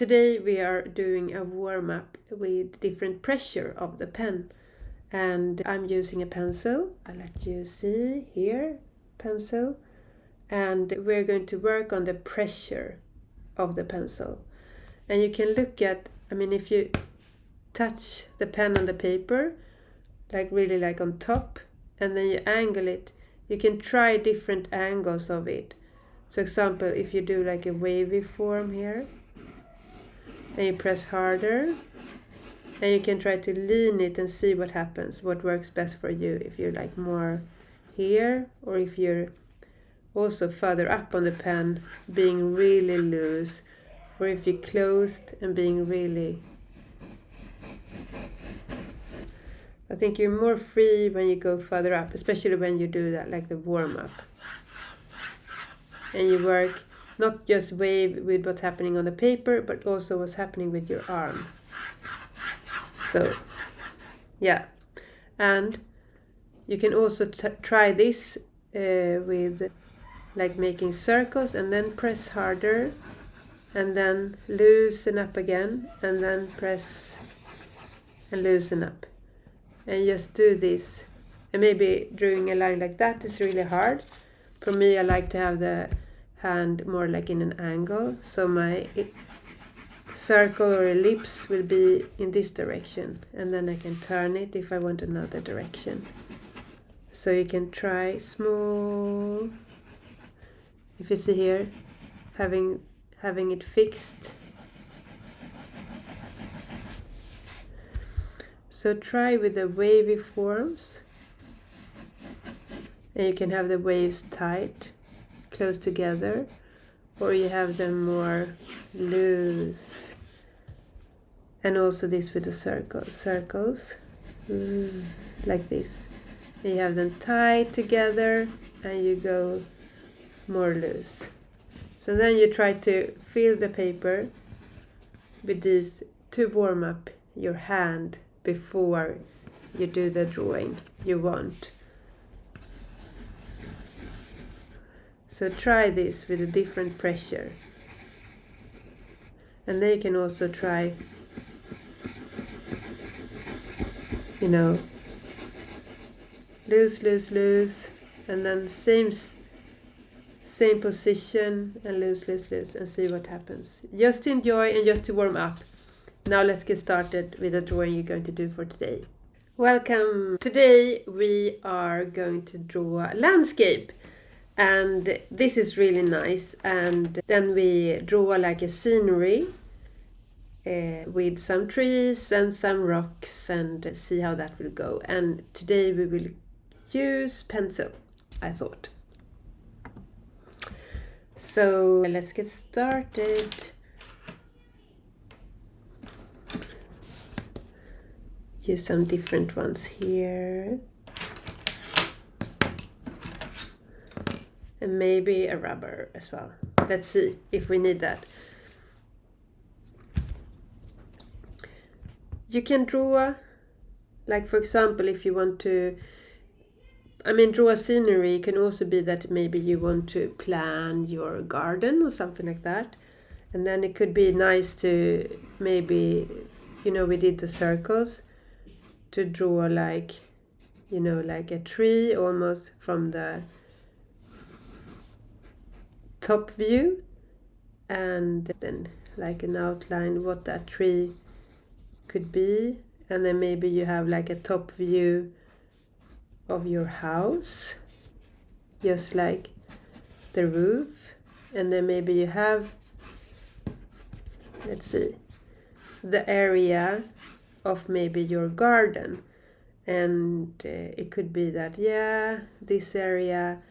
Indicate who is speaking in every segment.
Speaker 1: Today we are doing a warm-up with different pressure of the pen, and I'm using a pencil. I'll let you see here, pencil, and we're going to work on the pressure of the pencil. And you can look at, if you touch the pen on the paper, really like on top, and then you angle it, you can try different angles of it. So example, if you do like a wavy form here, and you press harder, and you can try to lean it and see what happens, what works best for you, if you're like more here, or if you're also further up on the pen, being really loose, or if you're closed and being really... I think you're more free when you go further up, especially when you do that, like the warm-up. And you work not just wave with what's happening on the paper, but also what's happening with your arm. So, yeah. And you can also try this with like making circles, and then press harder, and then loosen up again, and then press and loosen up. And just do this. And maybe drawing a line like that is really hard. For me, I like to have the hand more like in an angle, so my circle or ellipse will be in this direction, and then I can turn it if I want another direction. So you can try small, if you see here, having it fixed. So try with the wavy forms, and you can have the waves tight, close together, or you have them more loose. And also this with the circles, like this. And you have them tied together, and you go more loose. So then you try to fill the paper with these to warm up your hand before you do the drawing you want. So try this with a different pressure. And then you can also try, loose, and then same position, and loose, and see what happens. Just enjoy and just to warm up. Now let's get started with the drawing you're going to do for today. Welcome! Today we are going to draw a landscape, and this is really nice. And then we draw like a scenery with some trees and some rocks, and see how that will go. And today we will use pencil, I thought. So let's get started. Use some different ones here. And maybe a rubber as well. Let's see if we need that. You can draw, like for example, if you want to, draw a scenery. It can also be that maybe you want to plan your garden or something like that. And then it could be nice to maybe, we did the circles, to draw like a tree almost from the top view, and then like an outline what that tree could be. And then maybe you have like a top view of your house, just like the roof. And then maybe you have, let's see, the area of maybe your garden, and it could be that, this area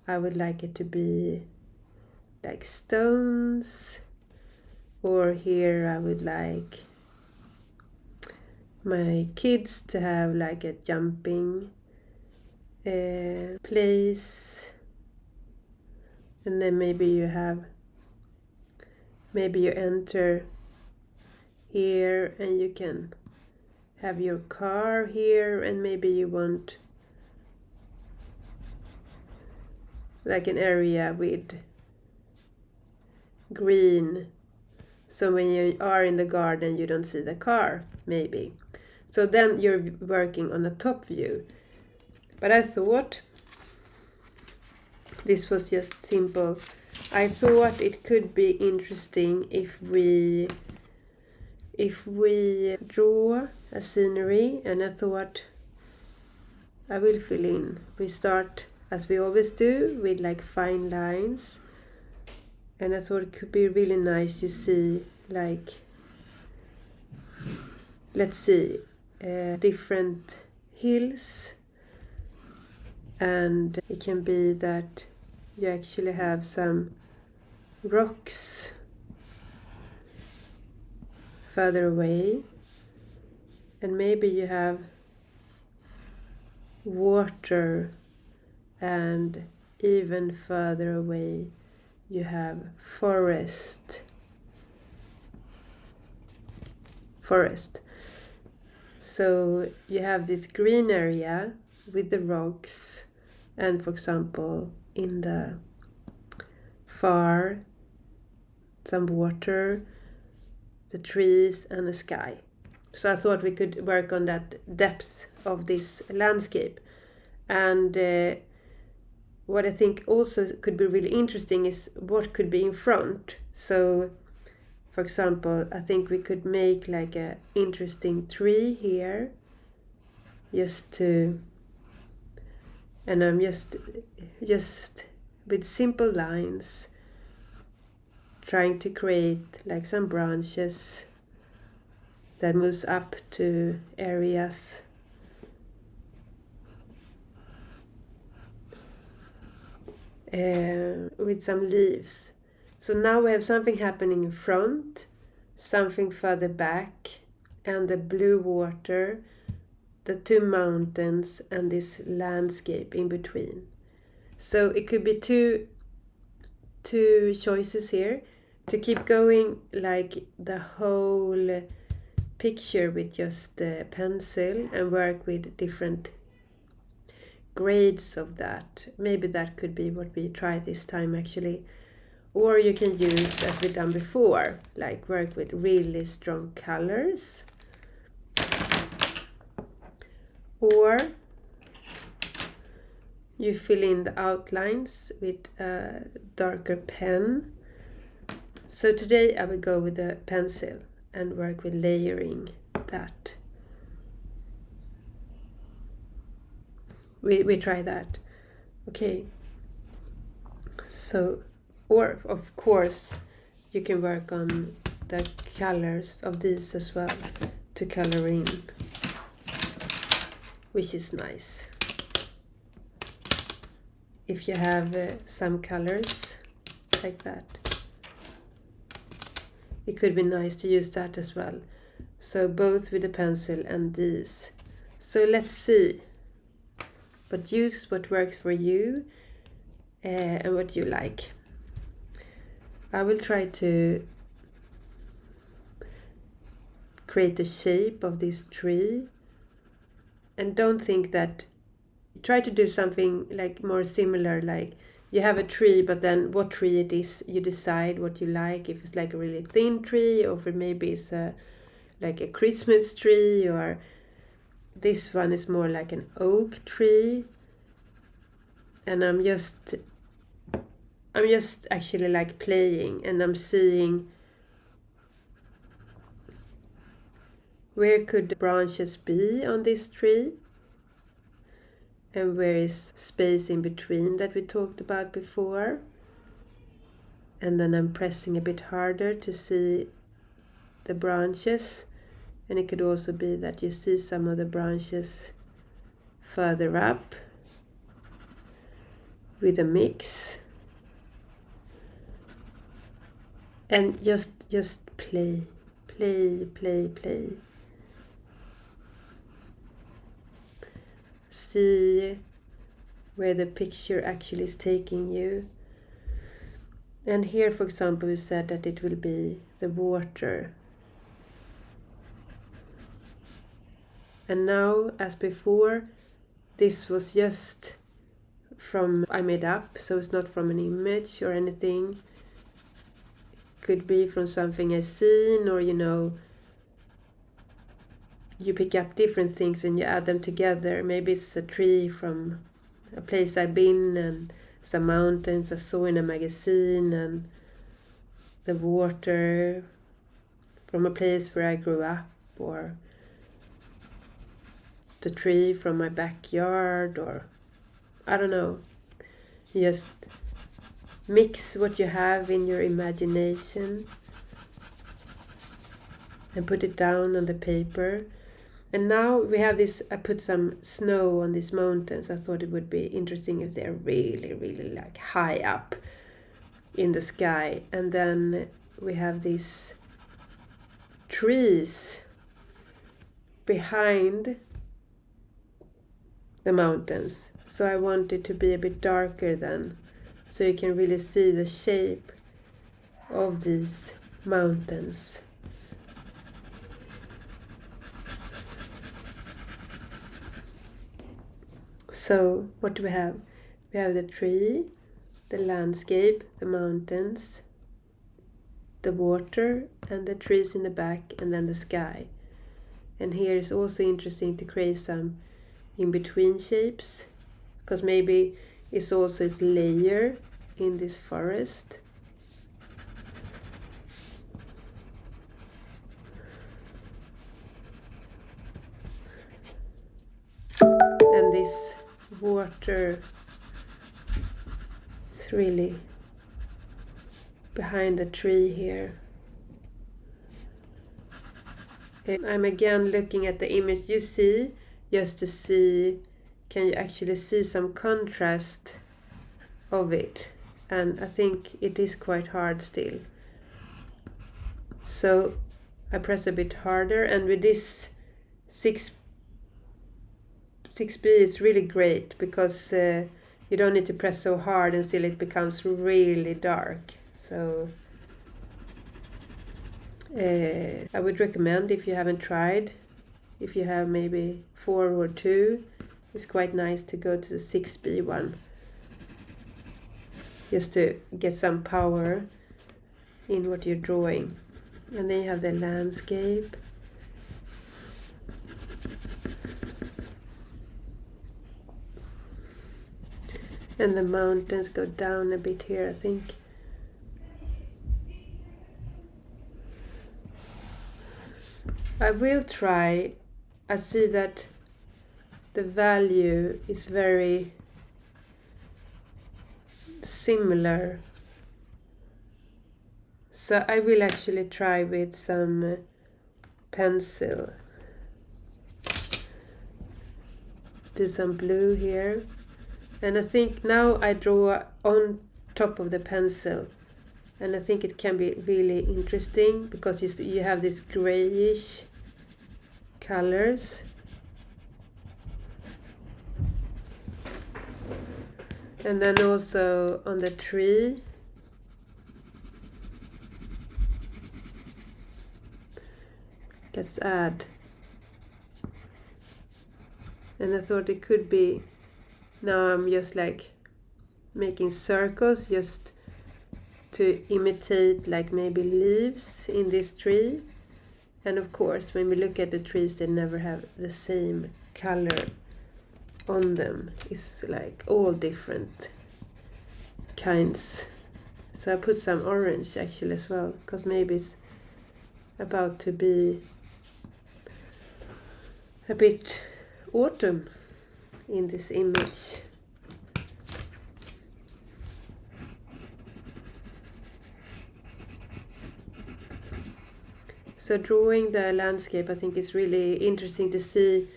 Speaker 1: I would like it to be like stones, or here I would like my kids to have like a jumping place. And then maybe you enter here, and you can have your car here, and maybe you want like an area with green So when you are in the garden, you don't see the car, maybe. So then you're working on a top view. But I thought this was just simple. I thought it could be interesting if we draw a scenery, and I thought I will fill in. We start, as we always do, with like fine lines. And I thought it could be really nice to see, like, let's see, different hills. And it can be that you actually have some rocks further away. And maybe you have water, and even further away you have forest. So you have this green area with the rocks, and for example in the far some water, the trees and the sky. So I thought we could work on that depth of this landscape. And what I think also could be really interesting is what could be in front. So for example, I think we could make like a interesting tree here, and I'm just with simple lines trying to create like some branches that moves up to areas. With some leaves. So now we have something happening in front, something further back, and the blue water, the two mountains, and this landscape in between. So it could be two choices here: to keep going like the whole picture with just a pencil and work with different grades of that. Maybe that could be what we try this time actually. Or you can use, as we've done before, like work with really strong colors. Or you fill in the outlines with a darker pen. So today I will go with a pencil and work with layering that. We try that. Okay. So, or of course you can work on the colors of these as well to color in, which is nice. If you have some colors like that, it could be nice to use that as well. So both with the pencil and these. So let's see. But use what works for you and what you like. I will try to create the shape of this tree. And don't think that, try to do something like more similar, like you have a tree, but then what tree it is, you decide what you like. If it's like a really thin tree, or if it maybe it's like a Christmas tree, or this one is more like an oak tree. And I'm just actually like playing, and I'm seeing where could the branches be on this tree, and where is space in between that we talked about before. And then I'm pressing a bit harder to see the branches, and it could also be that you see some of the branches further up with a mix. And just play. See where the picture actually is taking you. And here, for example, we said that it will be the water. And now, as before, this was just from I made up, so it's not from an image or anything. could be from something I've seen, or you know, you pick up different things and you add them together. Maybe it's a tree from a place I've been, and some mountains I saw in a magazine, and the water from a place where I grew up, or the tree from my backyard, or I don't know. Just mix what you have in your imagination and put it down on the paper. And now we have this, I put some snow on these mountains. I thought it would be interesting if they're really, really like high up in the sky. And then we have these trees behind the mountains. So I want it to be a bit darker then, so you can really see the shape of these mountains. So what do we have? We have the tree, the landscape, the mountains, the water, and the trees in the back, and then the sky. And here is also interesting to create some in-between shapes, because maybe it's also this layer in this forest. And this water is really behind the tree here. And I'm again looking at the image you see, just to see, can you actually see some contrast of it? And I think it is quite hard still. So I press a bit harder, and with this 6B is really great, because you don't need to press so hard and still it becomes really dark. So I would recommend, if you haven't tried, if you have maybe 4 or 2, it's quite nice to go to the 6B one, just to get some power in what you're drawing. And then you have the landscape. And the mountains go down a bit here, I think. I will try. I see that the value is very similar. So I will actually try with some pencil. Do some blue here. And I think now I draw on top of the pencil. And I think it can be really interesting, because you have these grayish colors. And then also on the tree. Let's add. And I thought it could be, now I'm just like making circles just to imitate like maybe leaves in this tree. And of course, when we look at the trees, they never have the same color on them. It's like all different kinds. So I put some orange actually as well, because maybe it's about to be a bit autumn in this image. So drawing the landscape, I think it's really interesting to see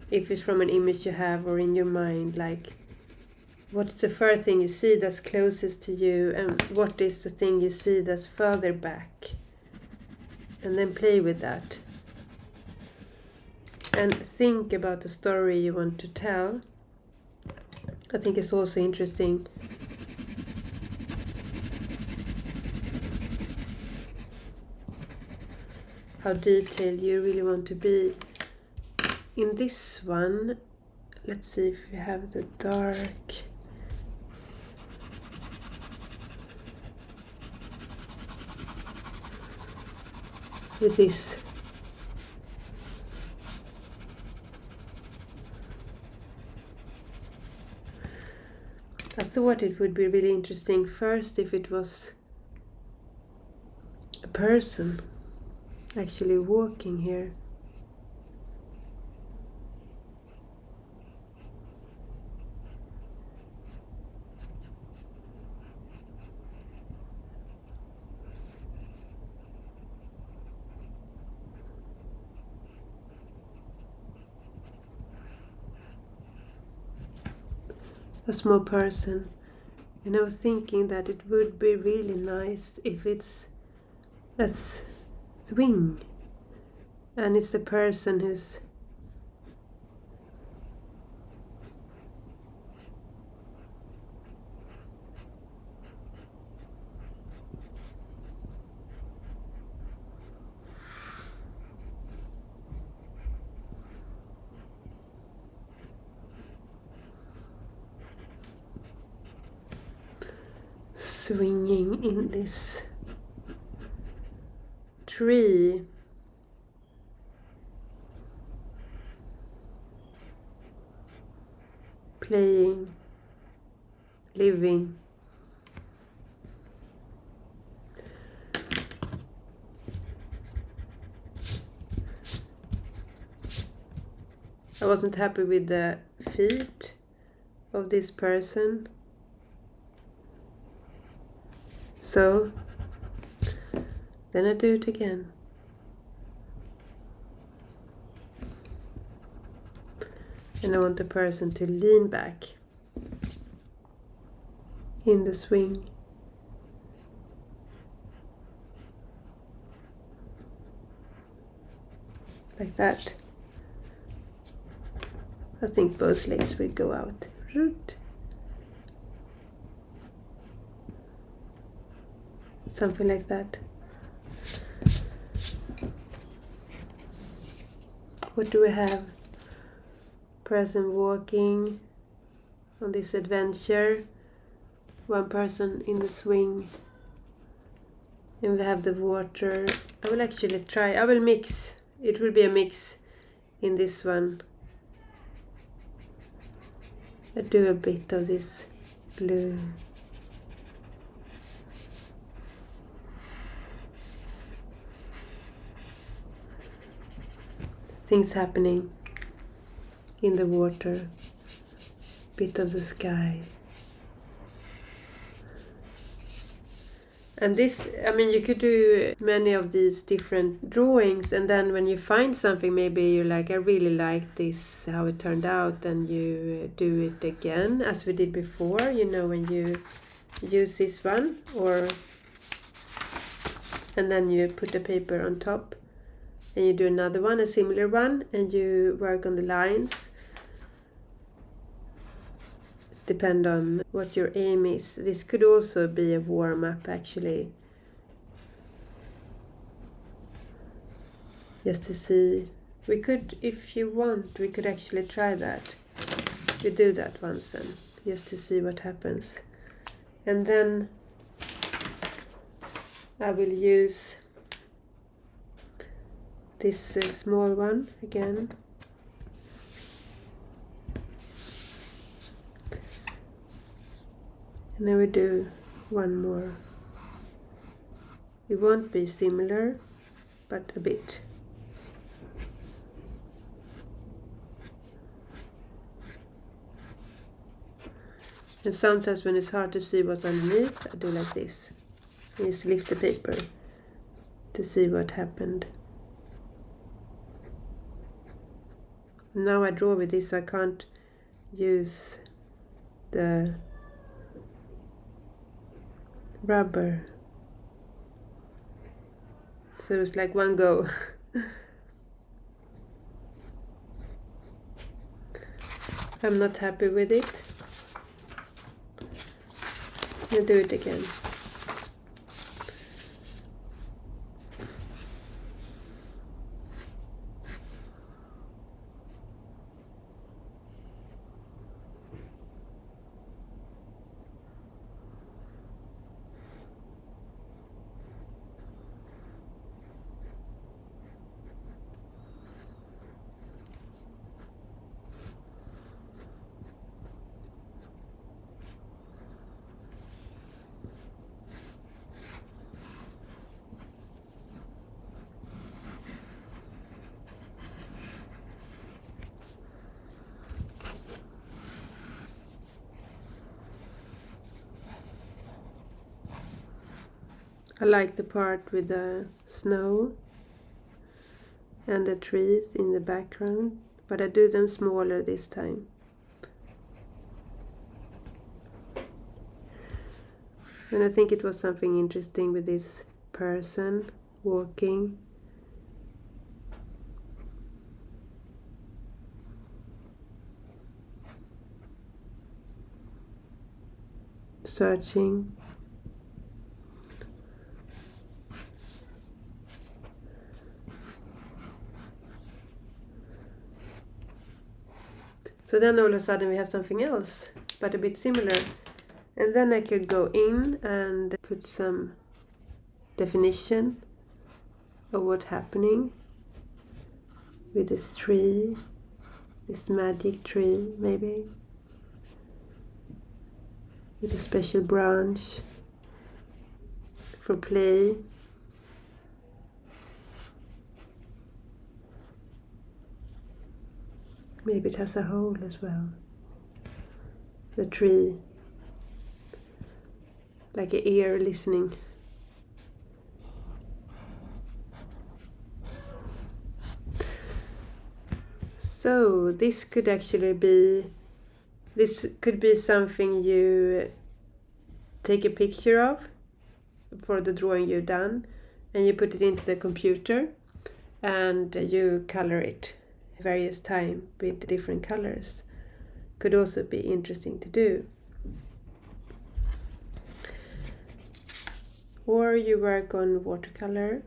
Speaker 1: if it's from an image you have or in your mind, like what's the first thing you see that's closest to you, and what is the thing you see that's further back, and then play with that. And think about the story you want to tell. I think it's also interesting. How detailed you really want to be. In this one, let's see if we have the dark. with this. I thought it would be really interesting first if it was a person actually walking here. A small person. And I was thinking that it would be really nice if it's a swing and it's the person who's swinging in this tree. Playing, living. I wasn't happy with the feet of this person. So then I do it again. And I want the person to lean back in the swing. Like that. I think both legs will go out. Root. Something like that. What do we have? Person walking on this adventure. One person in the swing. And we have the water. I will actually try. I will mix. It will be a mix in this one. I do a bit of this blue. Things happening in the water. Bit of the sky. And this, I mean, you could do many of these different drawings, and then when you find something, maybe you're like, I really like this, how it turned out, and you do it again, as we did before, you know, when you use this one, and then you put the paper on top, and you do another one, a similar one, and you work on the lines. Depend on what your aim is. This could also be a warm-up actually. Just to see. We could, if you want, we could actually try that. We do that once then, just to see what happens. And then I will use this small one again. And then we do one more. It won't be similar, but a bit. And sometimes when it's hard to see what's underneath, I do like this. I just lift the paper to see what happened. Now I draw with this, so I can't use the rubber. So it's like one go. I'm not happy with it. I'll do it again. I like the part with the snow and the trees in the background, but I do them smaller this time. And I think it was something interesting with this person walking. Searching. So then all of a sudden we have something else, but a bit similar. And then I could go in and put some definition of what's happening with this tree, this magic tree maybe, with a special branch for play. Maybe it has a hole as well, the tree, like an ear listening. So this could be something you take a picture of for the drawing you've done, and you put it into the computer and you color it various time with different colors. Could also be interesting to do. Or you work on watercolor.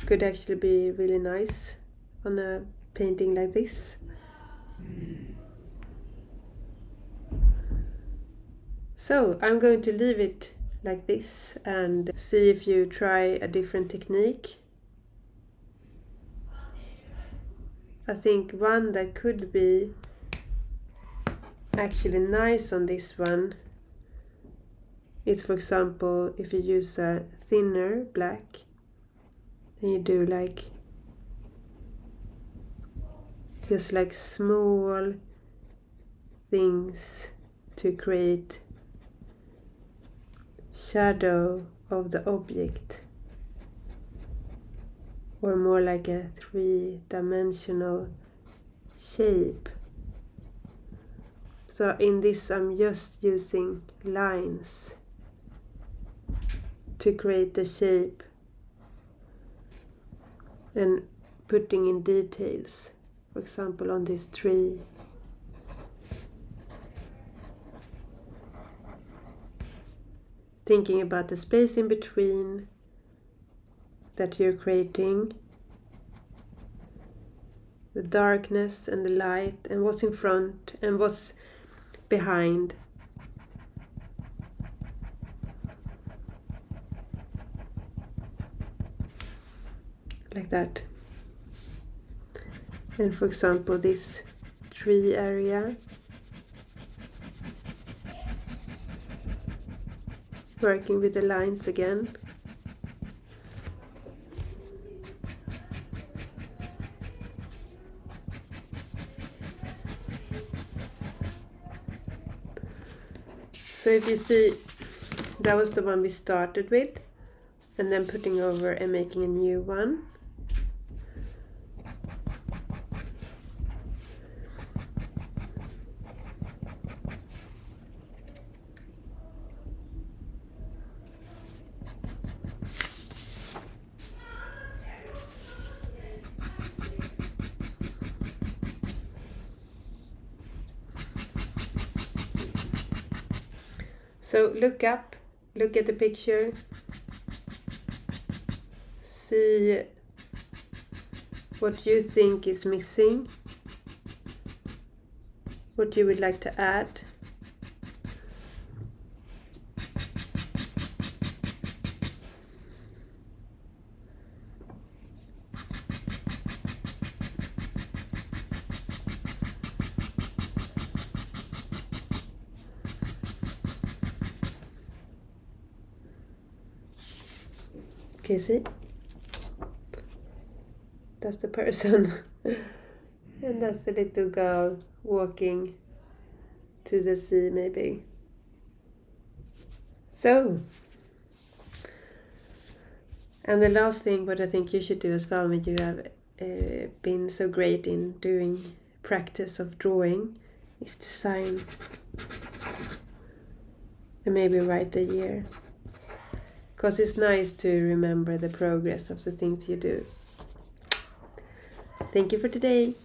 Speaker 1: Could actually be really nice on a painting like this. So I'm going to leave it like this and see if you try a different technique. I think one that could be actually nice on this one is, for example, if you use a thinner black and you do like just like small things to create shadow of the object, or more like a three-dimensional shape. So in this I'm just using lines to create the shape and putting in details, for example on this tree. Thinking about the space in between that you're creating, the darkness and the light, and what's in front and what's behind. Like that. And for example, this tree area, working with the lines again. So if you see, that was the one we started with, and then putting over and making a new one. So look up, look at the picture, see what you think is missing, what you would like to add. Can you see? That's the person. And that's the little girl walking to the sea maybe. So, and the last thing, what I think you should do as well when you have been so great in doing practice of drawing, is to sign and maybe write a year. Because it's nice to remember the progress of the things you do. Thank you for today.